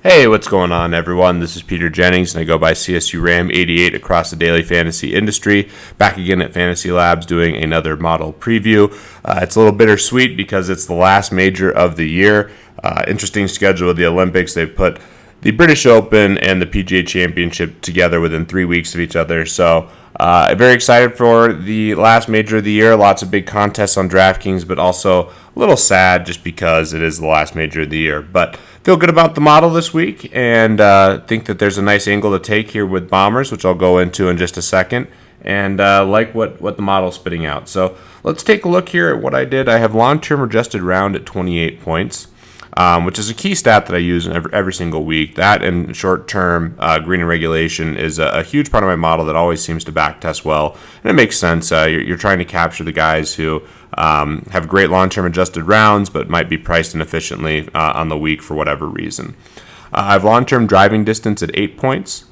Hey, what's going on, everyone? This is Peter Jennings, and I go by CSURAM88 across the daily fantasy industry. Back again at FantasyLabs doing another model preview. It's a little bittersweet because it's the last major of the year. Interesting schedule with the Olympics. They've put the British Open and the PGA Championship together within 3 weeks of each other. So very excited for the last major of the year. Lots of big contests on DraftKings, but also a little sad just because it is the last major of the year. But feel good about the model this week and think that there's a nice angle to take here with Bombers, which I'll go into in just a second, and like what the model's spitting out. So let's take a look here at what I did. I have long-term adjusted round at 28 points. Which is a key stat that I use every single week. That and short-term green and regulation is a huge part of my model that always seems to backtest well. And it makes sense. You're trying to capture the guys who have great long-term adjusted rounds but might be priced inefficiently on the week for whatever reason. I have long-term driving distance at 8 points.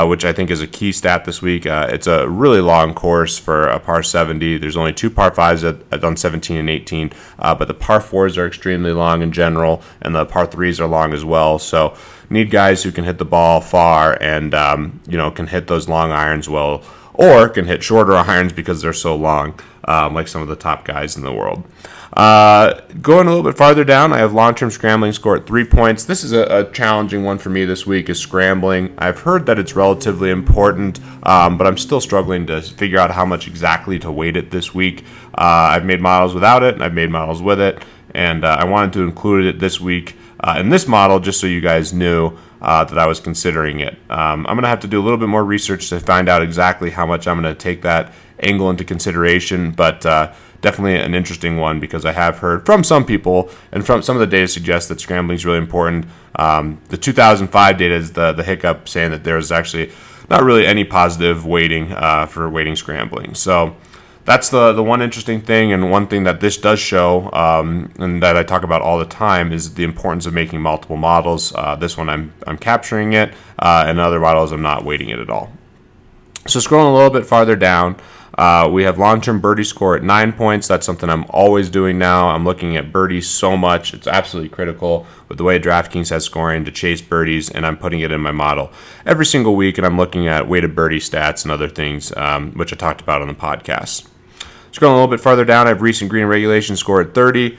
Which I think is a key stat this week. It's a really long course for a par 70. There's only two par 5s on 17 and 18, but the par 4s are extremely long in general, and the par 3s are long as well. So need guys who can hit the ball far and can hit those long irons well, or can hit shorter irons because they're so long, like some of the top guys in the world. Going a little bit farther down, I have long-term scrambling score at 3 points. This is a challenging one for me this week, is scrambling. I've heard that it's relatively important, but I'm still struggling to figure out how much exactly to weight it this week. I've made models without it, and I've made models with it, and I wanted to include it this week in this model just so you guys knew that I was considering it. I'm going to have to do a little bit more research to find out exactly how much I'm going to take that angle into consideration, but definitely an interesting one because I have heard from some people, and from some of the data suggests that scrambling is really important. The 2005 data is the hiccup, saying that there's actually not really any positive weighting for weighting scrambling. So that's the one interesting thing, and one thing that this does show, and that I talk about all the time, is the importance of making multiple models. This one I'm capturing it, and other models I'm not weighting it at all. So scrolling a little bit farther down, we have long-term birdie score at 9 points. That's something I'm always doing now. I'm looking at birdies so much. It's absolutely critical with the way DraftKings has scoring to chase birdies, and I'm putting it in my model every single week, and I'm looking at weighted birdie stats and other things, which I talked about on the podcast. Scrolling a little bit farther down, I have recent green regulation score at 30,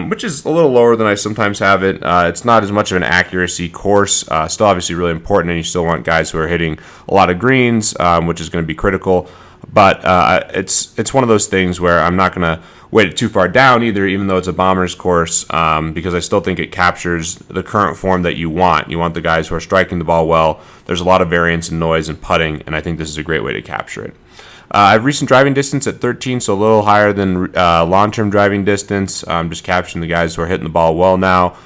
which is a little lower than I sometimes have it. It's not as much of an accuracy course. Still obviously really important, and you still want guys who are hitting a lot of greens, which is going to be critical. But it's one of those things where I'm not going to weight it too far down either, even though it's a Bombers course, because I still think it captures the current form that you want. You want the guys who are striking the ball well. There's a lot of variance in noise and putting, and I think this is a great way to capture it. I have recent driving distance at 13, so a little higher than long-term driving distance. I'm just capturing the guys who are hitting the ball well now.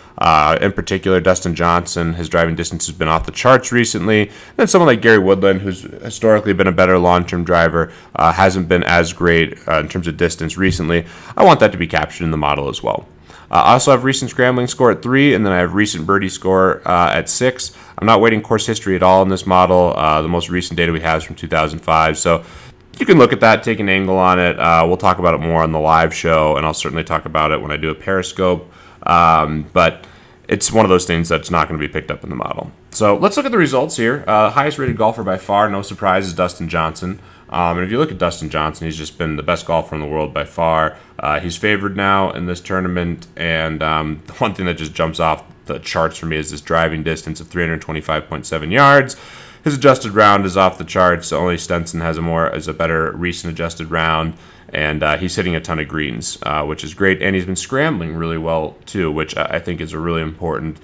In particular, Dustin Johnson, his driving distance has been off the charts recently. Then someone like Gary Woodland, who's historically been a better long-term driver, hasn't been as great in terms of distance recently. I want that to be captured in the model as well. I also have recent scrambling score at 3, and then I have recent birdie score at 6. I'm not weighting course history at all in this model. The most recent data we have is from 2005, so you can look at that, take an angle on it. We'll talk about it more on the live show, and I'll certainly talk about it when I do a Periscope. But it's one of those things that's not going to be picked up in the model. So let's look at the results here. Highest rated golfer by far, no surprise, is Dustin Johnson. And if you look at Dustin Johnson, he's just been the best golfer in the world by far. He's favored now in this tournament, and the one thing that just jumps off the charts for me is this driving distance of 325.7 yards. His adjusted round is off the charts. Only Stenson has a better recent adjusted round, and he's hitting a ton of greens, which is great. And he's been scrambling really well too, which I think is a really important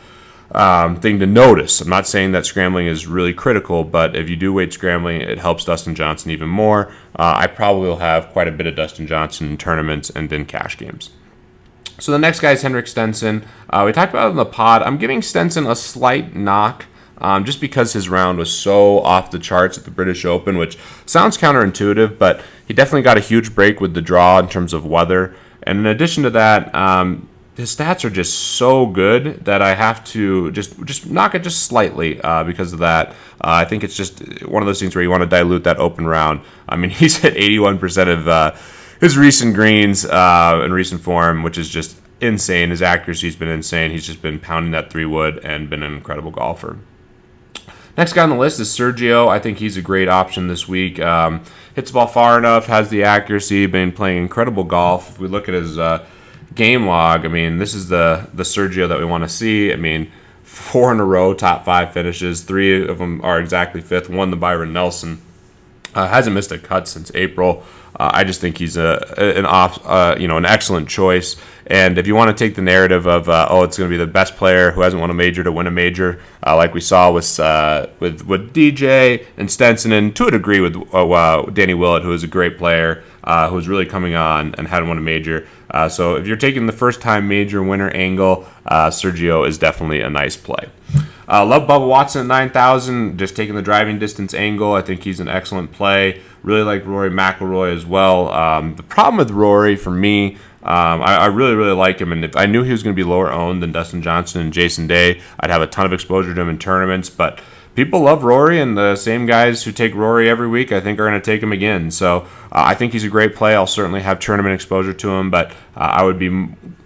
thing to notice. I'm not saying that scrambling is really critical, but if you do weight scrambling, it helps Dustin Johnson even more. I probably will have quite a bit of Dustin Johnson in tournaments and in cash games. So the next guy is Henrik Stenson. We talked about it in the pod. I'm giving Stenson a slight knock. Just because his round was so off the charts at the British Open, which sounds counterintuitive, but he definitely got a huge break with the draw in terms of weather. And in addition to that, his stats are just so good that I have to just knock it just slightly because of that. I think it's just one of those things where you want to dilute that open round. I mean, he's hit 81% of his recent greens in recent form, which is just insane. His accuracy's been insane. He's just been pounding that 3-wood and been an incredible golfer. Next guy on the list is Sergio. I think he's a great option this week. Hits the ball far enough, has the accuracy, been playing incredible golf. If we look at his game log, I mean, this is the Sergio that we want to see. I mean, 4 in a row, top 5 finishes. 3 of them are exactly 5th. Won the Byron Nelson. Hasn't missed a cut since April. I just think he's an excellent choice. And if you want to take the narrative of it's going to be the best player who hasn't won a major to win a major, like we saw with DJ and Stenson, and to a degree with Danny Willett, who is a great player, who's really coming on and hadn't won a major. So if you're taking the first-time major winner angle, Sergio is definitely a nice play. Love Bubba Watson at 9,000, just taking the driving distance angle. I think he's an excellent play. Really like Rory Mcilroy as well. The problem with Rory, for me, I really, really like him. And if I knew he was going to be lower owned than Dustin Johnson and Jason Day, I'd have a ton of exposure to him in tournaments. But people love Rory, and the same guys who take Rory every week, I think, are going to take him again. So I think he's a great play. I'll certainly have tournament exposure to him, but I would be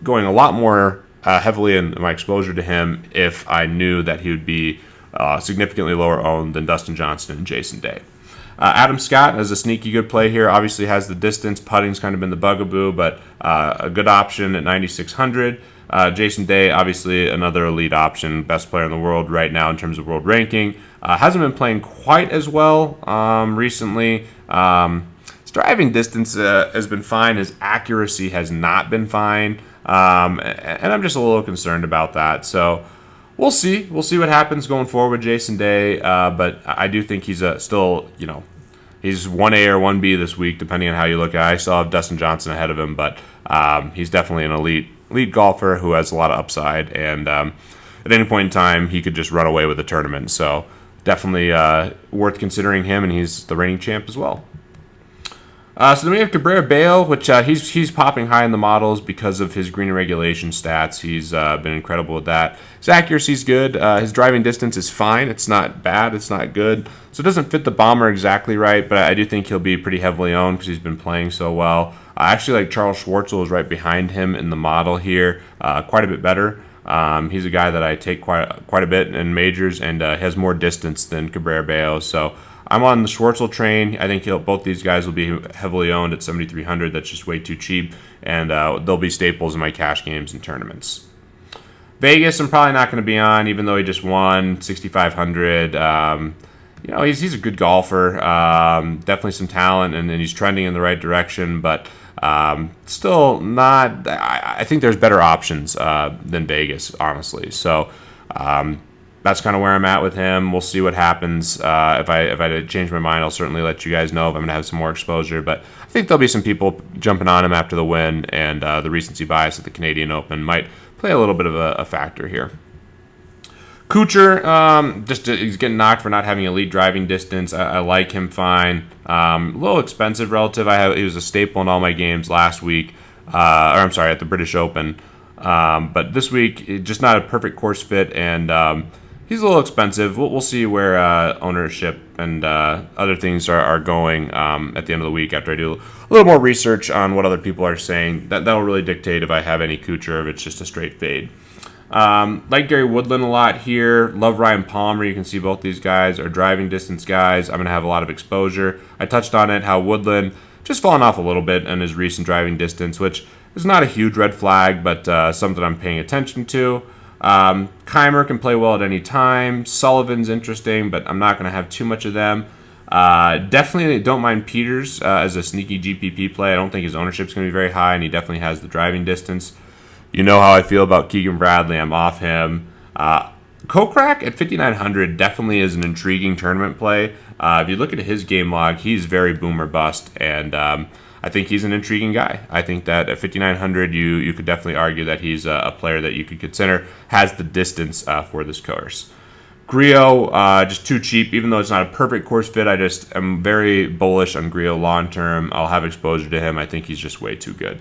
going a lot more heavily in my exposure to him if I knew that he would be significantly lower owned than Dustin Johnson and Jason Day. Adam Scott is a sneaky good play here. Obviously has the distance. Putting's kind of been the bugaboo, but a good option at 9,600. Jason Day, obviously another elite option, best player in the world right now in terms of world ranking. Hasn't been playing quite as well recently. His driving distance has been fine. His accuracy has not been fine. And I'm just a little concerned about that. So we'll see. We'll see what happens going forward with Jason Day. But I do think he's still, he's 1A or 1B this week, depending on how you look at it. I still have Dustin Johnson ahead of him, but he's definitely an elite golfer who has a lot of upside. And at any point in time, he could just run away with the tournament. So definitely worth considering him, and he's the reigning champ as well. So then we have Cabrera Bello, which he's popping high in the models because of his green and regulation stats. He's been incredible with that. His accuracy's good. His driving distance is fine. It's not bad. It's not good. So it doesn't fit the bomber exactly right, but I do think he'll be pretty heavily owned because he's been playing so well. I actually like Charles Schwartzel is right behind him in the model here, quite a bit better. He's a guy that I take quite a bit in majors and has more distance than Cabrera Bello. So I'm on the Schwartzel train. I think both these guys will be heavily owned at 7,300. That's just way too cheap, and they'll be staples in my cash games and tournaments. Vegas, I'm probably not going to be on, even though he just won 6,500. He's a good golfer. Definitely some talent, and he's trending in the right direction, but still not. I think there's better options than Vegas, honestly. So that's kind of where I'm at with him. We'll see what happens. If I change my mind, I'll certainly let you guys know if I'm going to have some more exposure. But I think there'll be some people jumping on him after the win, and the recency bias at the Canadian Open might play a little bit of a factor here. Kuchar, he's getting knocked for not having elite driving distance. I like him fine. A little expensive relative. He was a staple in all my games last week, at the British Open. But this week, just not a perfect course fit, and he's a little expensive. We'll see where ownership and other things are going at the end of the week after I do a little more research on what other people are saying. That'll really dictate if I have any Kuchar, if it's just a straight fade. Like Gary Woodland a lot here. Love Ryan Palmer. You can see both these guys are driving distance guys. I'm going to have a lot of exposure. I touched on it, how Woodland just fallen off a little bit in his recent driving distance, which is not a huge red flag, but something I'm paying attention to. Keimer can play well at any time. Sullivan's interesting, but I'm not going to have too much of them. Definitely don't mind Peters as a sneaky GPP play. I don't think his ownership's going to be very high, and he definitely has the driving distance. You know how I feel about Keegan Bradley. I'm off him. Kokrak at 5,900 definitely is an intriguing tournament play. If you look at his game log, he's very boom or bust, and I think he's an intriguing guy. I think that at 5,900, you could definitely argue that he's a player that you could consider has the distance for this course. Griot, just too cheap, even though it's not a perfect course fit. I just am very bullish on Griot long term. I'll have exposure to him. I think he's just way too good.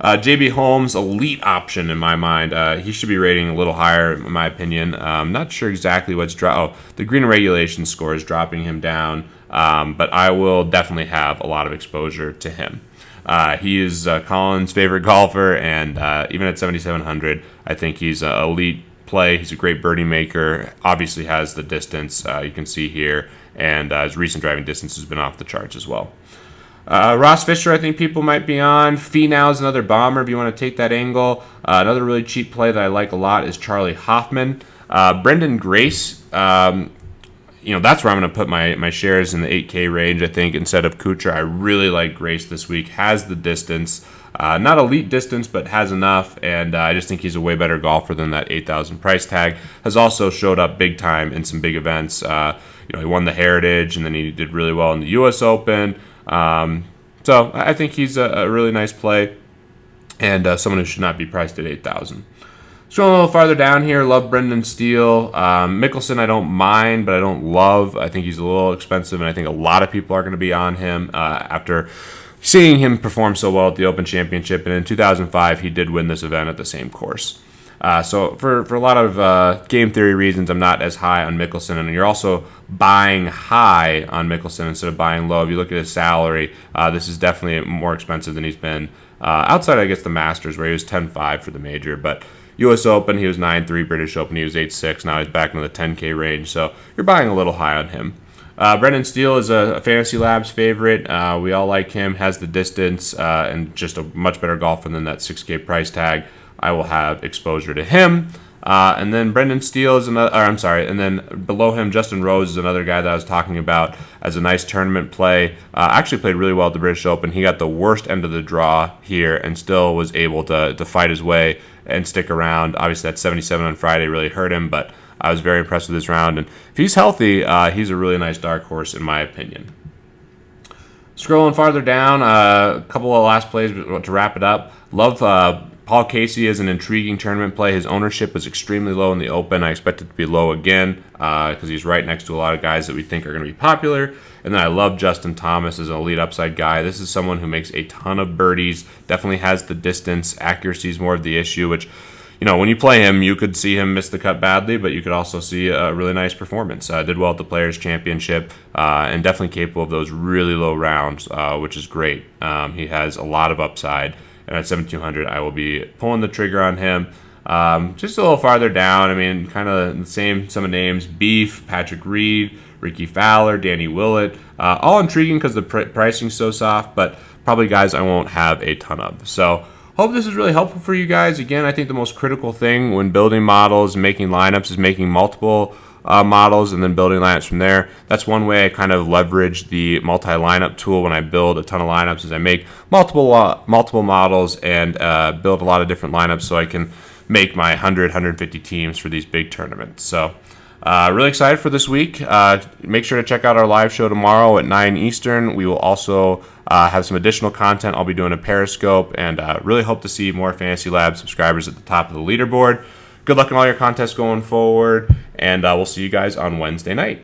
JB Holmes, elite option in my mind. He should be rating a little higher, in my opinion. I'm not sure exactly what's the green regulation score is dropping him down, but I will definitely have a lot of exposure to him. He is Colin's favorite golfer, and even at 7,700, I think he's an elite play. He's a great birdie maker. Obviously has the distance you can see here, and his recent driving distance has been off the charts as well. Ross Fisher, I think people might be on. Finau is another bomber if you want to take that angle. Another really cheap play that I like a lot is Charley Hoffman. Brendan Grace, that's where I'm going to put my shares in the 8K range, I think, instead of Kuchar. I really like Grace this week. Has the distance. Not elite distance, but has enough, and I just think he's a way better golfer than that 8,000 price tag. Has also showed up big time in some big events. He won the Heritage, and then he did really well in the U.S. Open. So I think he's a really nice play, and someone who should not be priced at 8,000. Scrolling a little farther down here, love Brendan Steele. Mickelson I don't mind, but I don't love. I think he's a little expensive, and I think a lot of people are going to be on him after seeing him perform so well at the Open Championship. And in 2005, he did win this event at the same course. So for a lot of game theory reasons, I'm not as high on Mickelson. And you're also buying high on Mickelson instead of buying low. If you look at his salary, this is definitely more expensive than he's been outside, I guess, the Masters, where he was 10-5 for the major. But U.S. Open, he was 9-3. British Open, he was 8-6. Now he's back into the 10K range. So you're buying a little high on him. Brendan Steele is a FantasyLabs favorite. We all like him, has the distance, and just a much better golfer than that 6K price tag. I will have exposure to him. And then Brendan Steele is another, and then below him, Justin Rose is another guy that I was talking about as a nice tournament play. Actually played really well at the British Open. He got the worst end of the draw here and still was able to fight his way and stick around. Obviously, that 77 on Friday really hurt him, but I was very impressed with this round. And if he's healthy, he's a really nice dark horse, in my opinion. Scrolling farther down, a couple of last plays to wrap it up. Love Paul Casey is an intriguing tournament play. His ownership was extremely low in the Open. I expect it to be low again because he's right next to a lot of guys that we think are going to be popular. And then I love Justin Thomas as an elite upside guy. This is someone who makes a ton of birdies, definitely has the distance. Accuracy is more of the issue, which, when you play him, you could see him miss the cut badly, but you could also see a really nice performance. Did well at the Players' Championship and definitely capable of those really low rounds, which is great. He has a lot of upside. And at 7,200, I will be pulling the trigger on him. Just a little farther down, kind of the same some of names. Beef, Patrick Reed, Ricky Fowler, Danny Willett. All intriguing because the pricing's so soft, but probably guys I won't have a ton of. So hope this is really helpful for you guys. Again, I think the most critical thing when building models, making lineups, is making multiple models and then building lineups from there. That's one way I kind of leverage the multi-lineup tool when I build a ton of lineups, is I make multiple models and build a lot of different lineups so I can make my 150 teams for these big tournaments. So really excited for this week. Make sure to check out our live show tomorrow at 9 Eastern. We will also have some additional content. I'll be doing a Periscope, and really hope to see more FantasyLabs subscribers at the top of the leaderboard. Good luck in all your contests going forward, and we'll see you guys on Wednesday night.